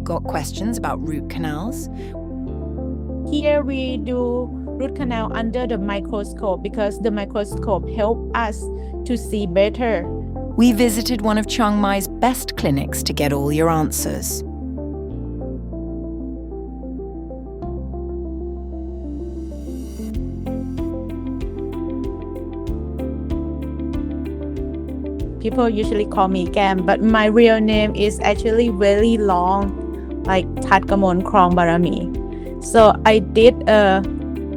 Got questions about root canals? Here we do root canal under the microscope because the microscope helps us to see better. We visited one of Chiang Mai's best clinics to get all your answers. People usually call me Gam, but my real name is actually very long, like Thatkamon Krong Barami. So I did a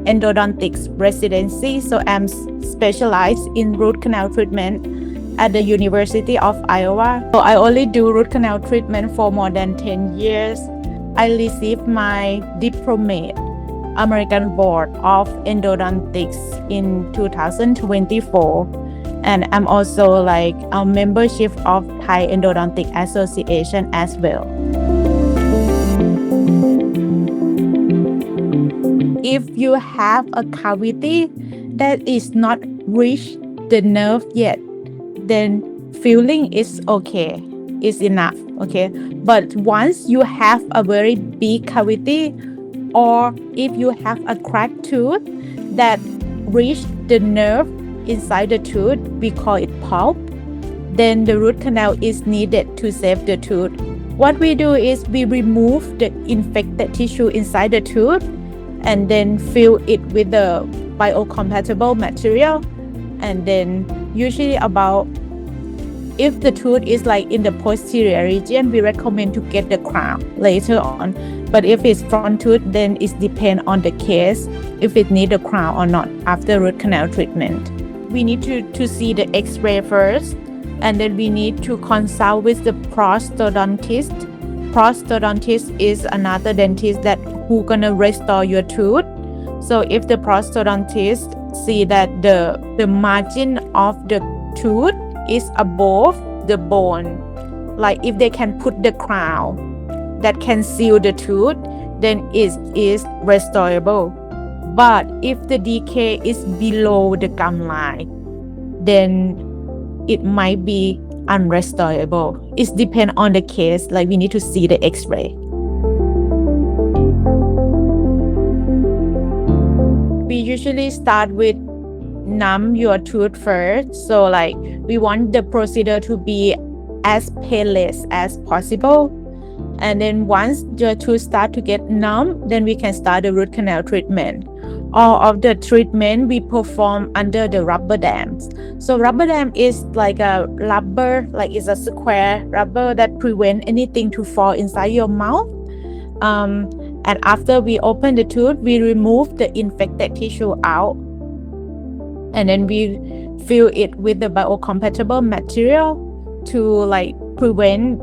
Endodontics residency, so I'm specialized in root canal treatment at the University of Iowa. So I only do root canal treatment for more than 10 years. I received my diplomate American Board of Endodontics in 2024. And I'm also like a membership of Thai Endodontic Association as well. If you have a cavity that is not reached the nerve yet, then filling is okay, is enough, okay? But once you have a very big cavity, or if you have a cracked tooth that reached the nerve inside the tooth, we call it pulp, then the root canal is needed to save the tooth. What we do is we remove the infected tissue inside the tooth and then fill it with the biocompatible material. And then usually if the tooth is like in the posterior region, we recommend to get the crown later on. But if it's front tooth, then it depends on the case if it needs a crown or not after root canal treatment. We need to see the x-ray first, and then we need to consult with the prosthodontist. Prosthodontist is another dentist who gonna restore your tooth. So if the prosthodontist see that the margin of the tooth is above the bone, like if they can put the crown that can seal the tooth, then it is restorable. But if the decay is below the gum line, then it might be unrestorable. It depends on the case, like we need to see the x-ray. We usually start with numb your tooth first. So like we want the procedure to be as painless as possible. And then once your tooth start to get numb, then we can start the root canal treatment. All of the treatment we perform under the rubber dams. So rubber dam is like a rubber, like it's a square rubber that prevent anything to fall inside your mouth. And after we open the tooth, we remove the infected tissue out. And then we fill it with the biocompatible material to like prevent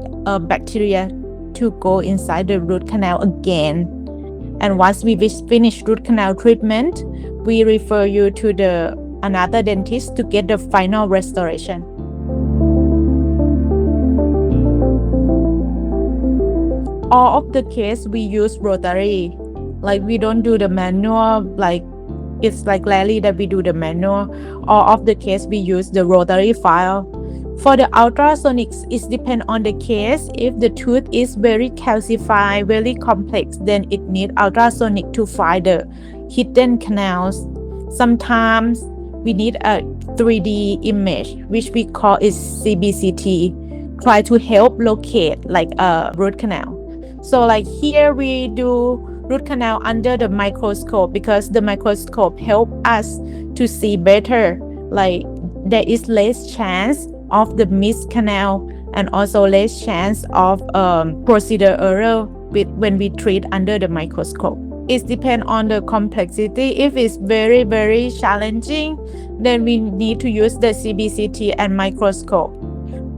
bacteria to go inside the root canal again. And once we finish root canal treatment, we refer you to another dentist to get the final restoration. All of the case we use rotary. Like we don't do the manual, like it's like rarely that we do the manual. All of the case we use the rotary file. For the ultrasonics, it depends on the case. If the tooth is very calcified, very complex, then it needs ultrasonic to find the hidden canals. Sometimes we need a 3D image, which we call is CBCT, try to help locate like a root canal. So like here we do root canal under the microscope because the microscope helps us to see better. Like there is less chance of the missed canal and also less chance of procedure error when we treat under the microscope. It depends on the complexity. If it's very, very challenging, then we need to use the CBCT and microscope.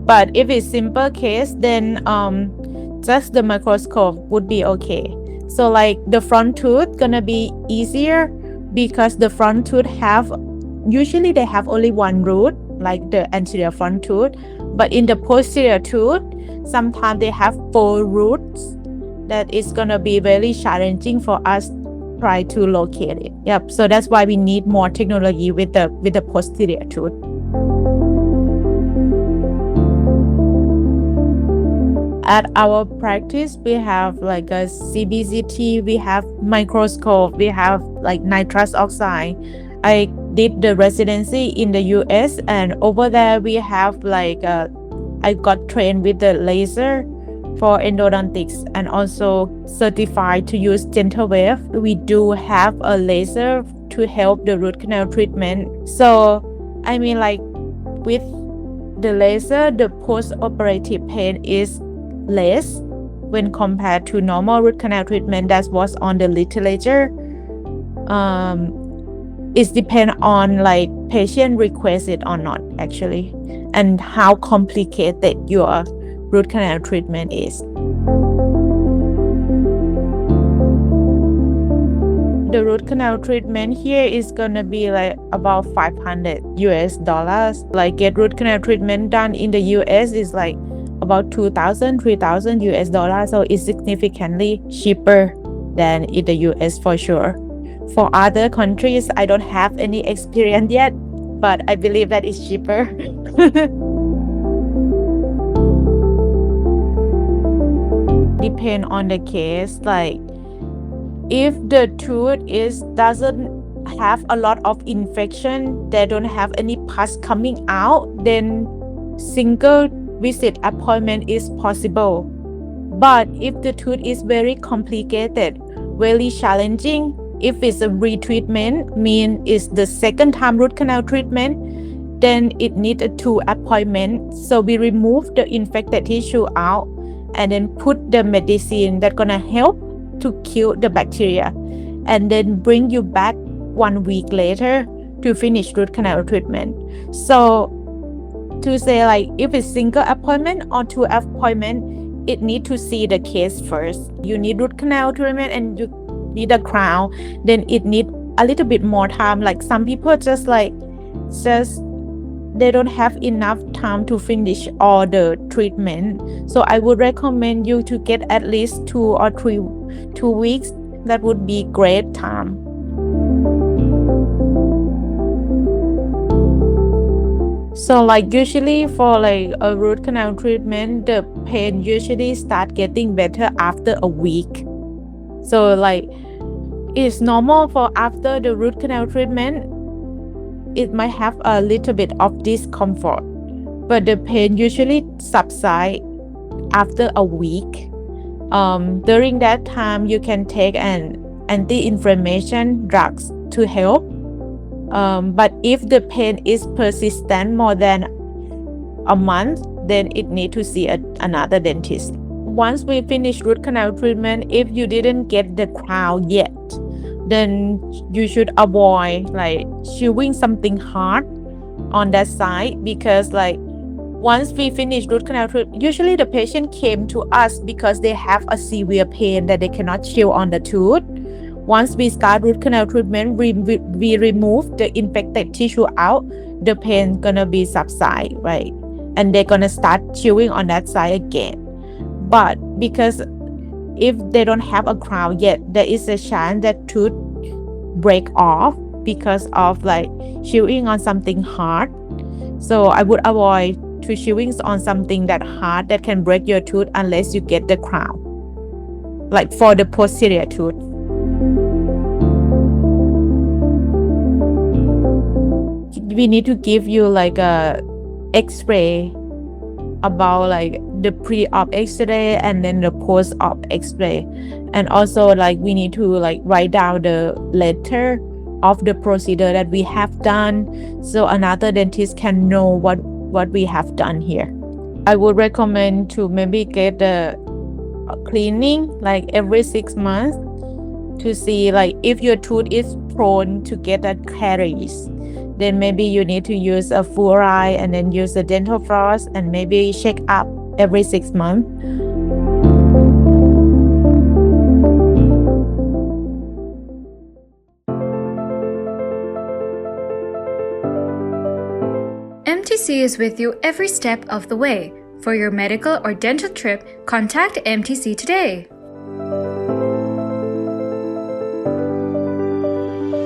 But if it's simple case, then just the microscope would be okay. So like the front tooth gonna be easier because the front tooth usually they have only one root, like the anterior front tooth, but in the posterior tooth, sometimes they have 4 roots. That is gonna be very challenging for us try to locate it. Yep. So that's why we need more technology with the posterior tooth. at our practice, we have like a CBCT, we have microscope, we have like nitrous oxide. I did the residency in the US, and over there we have like I got trained with the laser for endodontics and also certified to use dental wave. We do have a laser to help the root canal treatment. So I mean, like with the laser, the post-operative pain is less when compared to normal root canal treatment that was on the literature. It depends on like patient request it or not actually, and how complicated your root canal treatment is. The root canal treatment here is gonna be like about $500. Like get root canal treatment done in the US is like about $2,000-3,000. So it's significantly cheaper than in the US for sure. For other countries, I don't have any experience yet, but I believe that it's cheaper. Depend on the case. Like if the tooth doesn't have a lot of infection, they don't have any pus coming out, then single visit appointment is possible. But if the tooth is very complicated, very challenging, if it's a retreatment, mean it's the second time root canal treatment, then it needs a 2 appointment. So we remove the infected tissue out and then put the medicine that's gonna help to kill the bacteria, and then bring you back 1 week later to finish root canal treatment. So to say like if it's single appointment or 2 appointment, it need to see the case first. You need root canal treatment and you need a crown, then it need a little bit more time. Like some people just they don't have enough time to finish all the treatment. So I would recommend you to get at least 2 or 3 weeks. That would be great time. So like usually for like a root canal treatment, the pain usually start getting better after a week. So like it's normal for after the root canal treatment, it might have a little bit of discomfort, but the pain usually subside after a week. During that time, you can take an anti-inflammation drugs to help. But if the pain is persistent more than a month, then it need to see another dentist. Once we finish root canal treatment, if you didn't get the crown yet, then you should avoid like chewing something hard on that side, because like once we finish root canal treatment, usually the patient came to us because they have a severe pain that they cannot chew on the tooth. Once we start root canal treatment, we remove the infected tissue out, the pain gonna be subside, right? And they're gonna start chewing on that side again. But because if they don't have a crown yet, there is a chance that tooth break off because of like chewing on something hard. So I would avoid to chewing on something that hard that can break your tooth unless you get the crown, like for the posterior tooth. We need to give you like a x-ray about like the pre-op x-ray and then the post-op x-ray, and also like we need to like write down the letter of the procedure that we have done, so another dentist can know what we have done here. I would recommend to maybe get a cleaning like every 6 months to see like if your tooth is prone to get a caries, then maybe you need to use a fluoride and then use a dental floss and maybe check up every 6 months. MTC is with you every step of the way. For your medical or dental trip, contact MTC today.